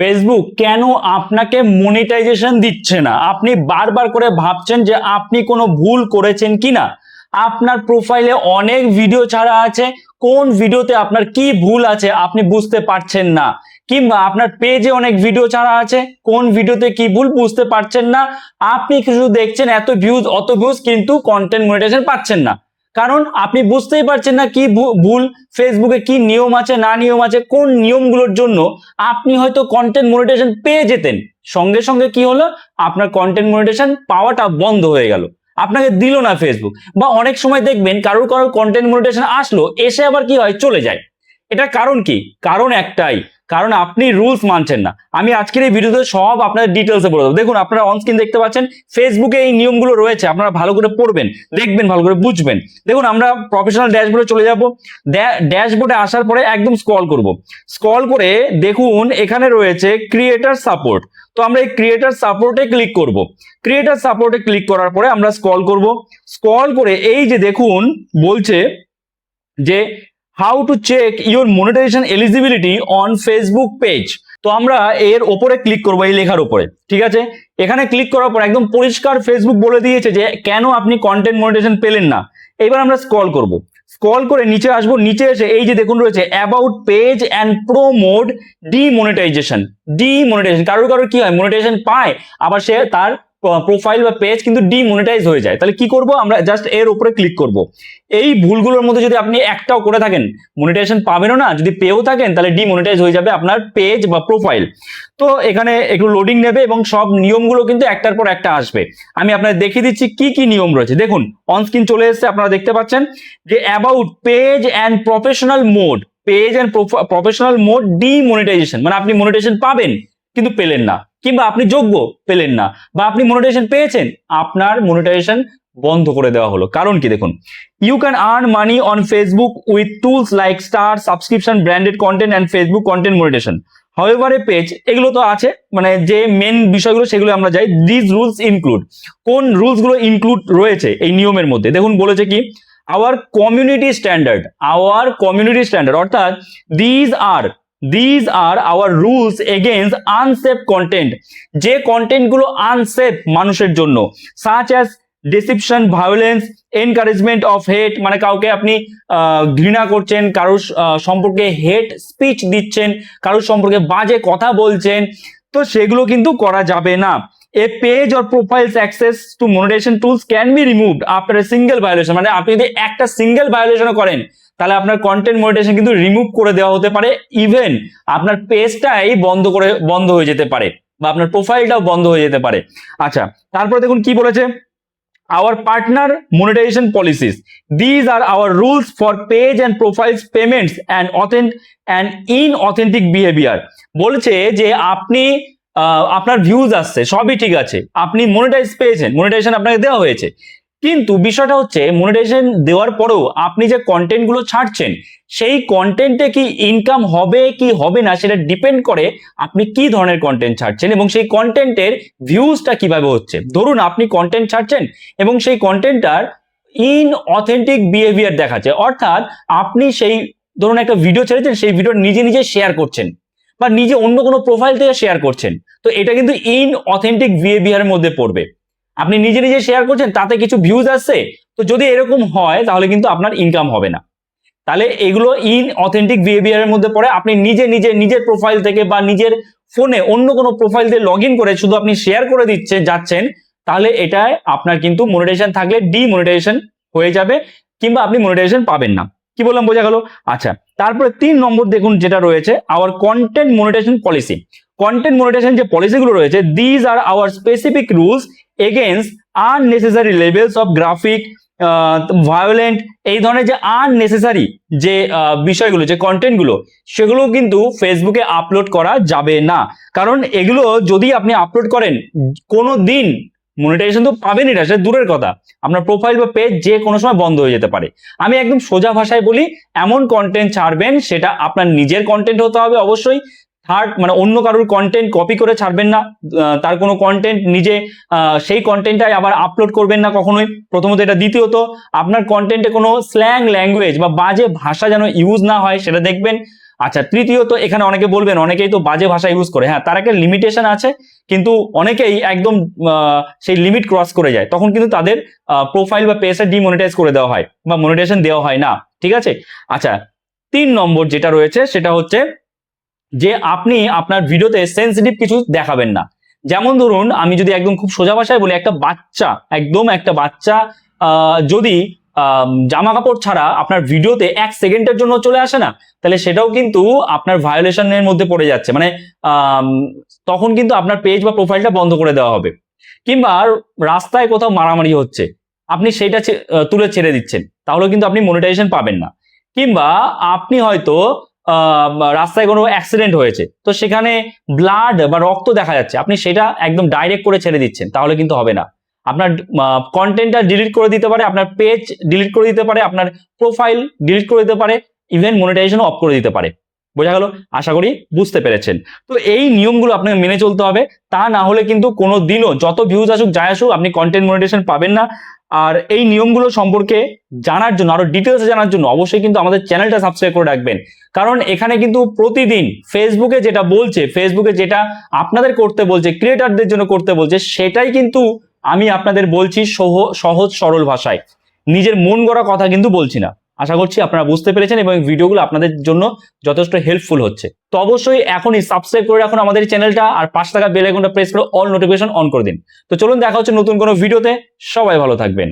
Facebook কেন আপনাকে monetization দিচ্ছে না? আপনি বারবার করে ভাবছেন যে আপনি কোনো ভুল করেছেন কিনা। আপনার প্রোফাইলে অনেক ভিডিও ছাড়া আছে, কোন ভিডিওতে আপনার কি ভুল আছে আপনি বুঝতে পারছেন না, কিংবা আপনার পেজে অনেক ভিডিও ছাড়া আছে, কোন ভিডিওতে কি ভুল বুঝতে পারছেন না। আপনি কিছু দেখছেন এত ভিউজ অত ভিউজ, কিন্তু কন্টেন্ট মনিটাইজেশন পাচ্ছেন না, কারণ আপনি বুঝতেই পারছেন না কি ভুল, ফেসবুকে কি নিয়ম আছে না নিয়ম আছে, কোন নিয়মগুলোর জন্য আপনি হয়তো কন্টেন্ট মনিটাইজেশন পেয়ে যেতেন, সঙ্গে সঙ্গে কি হলো, আপনার কন্টেন্ট মনিটাইজেশন পাওয়াটা বন্ধ হয়ে গেল, আপনাকে দিল না ফেসবুক। বা অনেক সময় দেখবেন কারোর কন্টেন্ট মনিটাইজেশন আসলো, এসে আবার কি হয়, চলে যায়। এটার কারণ কি? কারণ একটাই, কারণ আপনি রুলস মানছেন না। আমি আজকের এই ভিডিওতে সব আপনাদের ডিটেলসে বলে দেবো। দেখুন, আপনারা অন স্ক্রিন দেখতে পাচ্ছেন, ফেসবুকে এই নিয়মগুলো রয়েছে, আপনারা ভালো করে পড়বেন, দেখবেন, ভালো করে বুঝবেন। দেখুন, আমরা প্রফেশনাল ড্যাশবোর্ডে চলে যাব। ড্যাশবোর্ডে আসার পরে একদম স্ক্রল করব। স্ক্রল করে দেখুন এখানে রয়েছে ক্রিয়েটার সাপোর্ট। তো আমরা এই ক্রিয়েটার সাপোর্টে ক্লিক করব। ক্রিয়েটার সাপোর্টে ক্লিক করার পরে আমরা স্ক্রল করব। স্ক্রল করে এই যে দেখুন বলছে যে how to check your monetization eligibility on Facebook page. তো আমরা এর ওপরে ক্লিক করবো, এই লেখার উপরে, ঠিক আছে। এখানে ক্লিক করার পর একদম পরিষ্কার ফেসবুক বলে দিয়েছে যে কেন আপনি কন্টেন্ট মনিটাইজেশন পেলেন না। এবার আমরা স্ক্রল করব। স্ক্রল করে নিচে আসবো, নিচে এসে এই যে দেখুন রয়েছে about page and prompt demonetisation. কারোর কি হয়, মনিটাইজেশন পায়, আবার সে তার প্রোফাইল বা পেজ কিন্তু ডিমনিটাইজ হয়ে যায়। তাহলে কি করব, আমরা জাস্ট এর উপরে ক্লিক করব। এই ভুলগুলোর মধ্যে যদি আপনি একটাও করে থাকেন, মনিটাইজেশন পাবেনও না, যদি পেও থাকেন তাহলে ডিমনিটাইজ হয়ে যাবে আপনার পেজ বা প্রোফাইল। তো এখানে একটু লোডিং নেবে এবং সব নিয়মগুলো কিন্তু একটার পর একটা আসবে। আমি আপনাদের দেখিয়ে দিচ্ছি কি কি নিয়ম রয়েছে। দেখুন অন স্ক্রিন চলে এসেছে, আপনারা দেখতে পাচ্ছেন যে about page and professional mode, page and professional mode demonetisation, মানে আপনি মনিটাইজেশন পাবেন কিন্তু পেলেন না, কিংবা আপনি যোগ্য পেলেন না, বা আপনি মনিটাইজেশন পেয়েছেন, আপনার মনিটাইজেশন বন্ধ করে দেওয়া হলো। কারণ কি দেখুন, you can earn money on Facebook with tools like star, subscription, branded content and Facebook content monetization. However a page, এগুলো তো আছে, মানে যে মেন বিষয়গুলো সেগুলো আমরা যাই। দিস রুলস ইনক্লুড, কোন রুলস গুলো ইনক্লুড রয়েছে এই নিয়মের মধ্যে দেখুন বলেছে কি, আওয়ার কমিউনিটি স্ট্যান্ডার্ড, অর্থাৎ these are our rules against unsafe content, যে কন্টেন্ট গুলো আনসেফ মানুষের জন্য, such as deception, violence, encouragement of hate, মানে কাউকে আপনি ঘৃণা করছেন, কারোর সম্পর্কে হেট স্পিচ দিচ্ছেন, কারোর সম্পর্কে বাজে কথা বলছেন, তো সেগুলো কিন্তু করা যাবে না। A page or profiles access to monetization tools can be removed after a single violation, মানে আপনি যদি একটা সিঙ্গেল ভায়োলেশনও করেন তাহলে আপনার কন্টেন্ট মনিটাইজেশন কিন্তু রিমুভ করে দেওয়া হতে পারে, ইভেন আপনার পেজটাই বন্ধ হয়ে যেতে পারে, বা আপনার প্রোফাইলটাও বন্ধ হয়ে যেতে পারে। আচ্ছা, তারপরে দেখুন কি বলেছে, our partner monetization policies, these are our rules for page and profiles payments and inauthentic behavior। বলছে যে আপনি আপনার ভিউজ আসছে, সবই ঠিক আছে, আপনি মনিটাইজ পেয়েছেন, মনিটাইজেশন আপনাকে দেওয়া হয়েছে, কিন্তু বিষয়টা হচ্ছে মনিটাইজেশন দেওয়ার পরেও আপনি যে কন্টেন্ট গুলো ছাড়ছেন, সেই কন্টেন্টে কি ইনকাম হবে কি হবে না সেটা ডিপেন্ড করে আপনি কি ধরনের কন্টেন্ট ছাড়ছেন এবং সেই কন্টেন্টের ভিউজটা কিভাবে হচ্ছে। ধরুন আপনি কন্টেন্ট ছাড়ছেন এবং সেই কন্টেন্টটার ইনঅথেন্টিক বিহেভিয়ার দেখাচ্ছে, অর্থাৎ আপনি সেই ধরুন একটা ভিডিও ছেড়েছেন, সেই ভিডিও নিজে নিজে শেয়ার করছেন বা নিজে অন্য কোনো প্রোফাইল থেকে শেয়ার করছেন, তো এটা কিন্তু ইনঅথেন্টিক বিহেভিয়ারের মধ্যে পড়বে। আপনি নিজে নিজে শেয়ার করছেন, তাতে কিছু ভিউজ আসছে, তো যদি এরকম হয় তাহলে কিন্তু আপনার ইনকাম হবে না। তাহলে এগুলো ইনঅথেন্টিক বিহেভিয়ারের মধ্যে পড়ে। আপনি নিজের প্রোফাইল থেকে বা নিজের ফোনে অন্য কোনো প্রোফাইল দিয়ে লগ ইন করে শুধু আপনি শেয়ার করে যাচ্ছেন, তাহলে এটাই আপনার কিন্তু মনিটাইজেশন থাকলে ডিমনিটাইজেশন হয়ে যাবে, কিংবা আপনি মনিটাইজেশন পাবেন না। কি বললাম, বোঝা গেল? আচ্ছা, তারপরে 3 নম্বর দেখুন যেটা রয়েছে, our content monetization policy. Content monetization যে পলিসিগুলো রয়েছে, these are our specific rules against unnecessary levels of graphic, violent, এই ধরনের যে আননেসেসারি যে বিষয়গুলো, যে কন্টেন্টগুলো, সেগুলো কিন্তু ফেসবুকে আপলোড করা যাবে না। কারণ এগুলো যদি আপনি আপলোড করেন, কোনো দিন মনিটাইজেশন তো পাবেনই না, সেটা দূরের কথা, আপনার প্রোফাইল বা পেজ যে কোনো সময় বন্ধ হয়ে যেতে পারে। আমি একদম সোজা ভাষায় বলি, এমন কন্টেন্ট ছাড়বেন সেটা আপনার নিজের কন্টেন্ট হতে হবে অবশ্যই, মানে অন্য কারোর কন্টেন্ট কপি করে ছাড়বেন না, তার কোনো কন্টেন্ট নিজে সেই কন্টেন্টটাই আবার আপলোড করবেন না কখনোই, প্রথমত এটা। দ্বিতীয়ত, আপনার কন্টেন্টে কোনো স্ল্যাং ল্যাঙ্গুয়েজ বা বাজে ভাষা যেন ইউজ না হয় সেটা দেখবেন। আচ্ছা, তৃতীয়ত এখানে অনেকে বলবেন অনেকেই তো বাজে ভাষা ইউজ করে, হ্যাঁ তার একটা লিমিটেশন আছে, কিন্তু অনেকেই একদম সেই লিমিট ক্রস করে যায়, তখন কিন্তু তাদের প্রোফাইল বা পেজটা ডিমনিটাইজ করে দেওয়া হয় বা মনিটাইজেশন দেওয়া হয় না, ঠিক আছে। আচ্ছা, 3 নম্বর যেটা রয়েছে সেটা হচ্ছে যে আপনি আপনার ভিডিওতে সেন্সিটিভ কিছু দেখাবেন না। যেমন ধরুন, আমি যদি একদম খুব সোজা ভাষায় বলি, একটা বাচ্চা, একদম একটা বাচ্চা যদি জামা কাপড় ছাড়া আপনার ভিডিওতে 1 সেকেন্ডের জন্য চলে আসে না, তাহলে সেটাও কিন্তু আপনার ভায়োলেশনের মধ্যে পড়ে যাচ্ছে, মানে তখন কিন্তু আপনার পেজ বা প্রোফাইলটা বন্ধ করে দেওয়া হবে। কিংবা রাস্তায় কোথাও মারামারি হচ্ছে, আপনি সেইটা তুলে ছেড়ে দিচ্ছেন, তাহলে কিন্তু আপনি মনিটাইজেশন পাবেন না। কিংবা আপনি হয়তো রাস্তায় কোনো অ্যাক্সিডেন্ট হয়েছে, তো সেখানে ব্লাড বা রক্ত দেখা যাচ্ছে, আপনি সেটা একদম ডাইরেক্ট করে ছেড়ে দিচ্ছেন, তাহলে কিন্তু হবে না। আপনার কন্টেন্টটা ডিলিট করে দিতে পারে, আপনার পেজ ডিলিট করে দিতে পারে, আপনার প্রোফাইল ডিলিট করে দিতে পারে, ইভেন মনিটাইজেশন অফ করে দিতে পারে। বোঝা গেল? আশা করি বুঝতে পেরেছেন। তো এই নিয়মগুলো আপনাকে মেনে চলতে হবে, তা না হলে কিন্তু কোনো দিনও যত ভিউজ আসুক যাই আসুক আপনি কন্টেন্ট মনিটাইজেশন পাবেন না। আর এই নিয়মগুলো সম্পর্কে জানার জন্য, আরো ডিটেলস জানার জন্য অবশ্যই কিন্তু আমাদের চ্যানেলটা সাবস্ক্রাইব করে রাখবেন, কারণ এখানে কিন্তু প্রতিদিন ফেসবুকে যেটা বলছে, ফেসবুকে যেটা আপনাদের করতে বলছে, ক্রিয়েটারদের জন্য করতে বলছে, সেটাই কিন্তু আমি আপনাদের বলছি সহজ সরল ভাষায়, নিজের মন গড়া কথা কিন্তু বলছি না। আশা করছি আপনারা বুঝতে পেরেছেন এবং ভিডিওগুলো আপনাদের জন্য যথেষ্ট হেল্পফুল হচ্ছে। তো অবশ্যই এখনই সাবস্ক্রাইব করে রাখুন আমাদের চ্যানেলটা, আর পাশে থাকা বেল আইকনটা প্রেস করে অল নোটিফিকেশন অন করে দিন। তো চলুন দেখা হচ্ছে নতুন কোনো ভিডিওতে, সবাই ভালো থাকবেন।